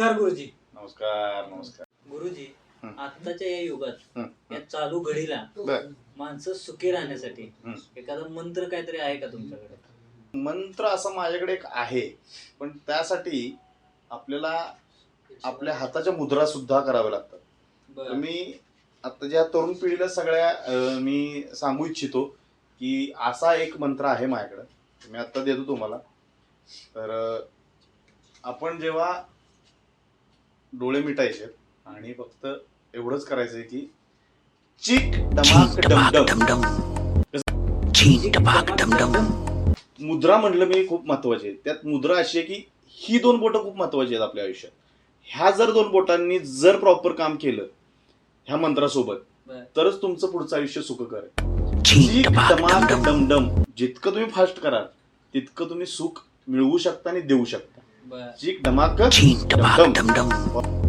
नमस्कार गुरुजी. नमस्कार नमस्कार. गुरुजी, हं. आत्ताच्या या युगात हं. या चालू घडीला बर. माणसं सुखी राहण्यासाठी हं. एखादा मंत्र काहीतरी आहे का तुमच्याकडे? मंत्र असा माझ्याकडे एक आहे, पण त्यासाठी आपल्याला आपल्या हाताच्या मुद्रा सुद्धा कराव्या लागतात. तर मी आता ज्या तरुण पिढीला सगळ्या मी सांगू इच्छितो की असा एक मंत्र आहे माझ्याकडे, मी आता देतो तुम्हाला. तर आपण जेव्हा डोळे मिटायचे आणि फक्त एवढंच करायचंय की चिक डमाक डमडम. मुद्रा म्हणलं मी खूप महत्वाची आहे. त्यात मुद्रा अशी आहे की ही दोन बोटं खूप महत्वाची आहेत आपल्या आयुष्यात. ह्या जर दोन बोटांनी जर प्रॉपर काम केलं ह्या मंत्रासोबत, तरच तुमचं पुढचं आयुष्य सुखकर आहे. चिक डमाक डमडम. जितकं तुम्ही फास्ट कराल तितकं तुम्ही सुख मिळवू शकता आणि देऊ शकता. चिक डमाक डमडम.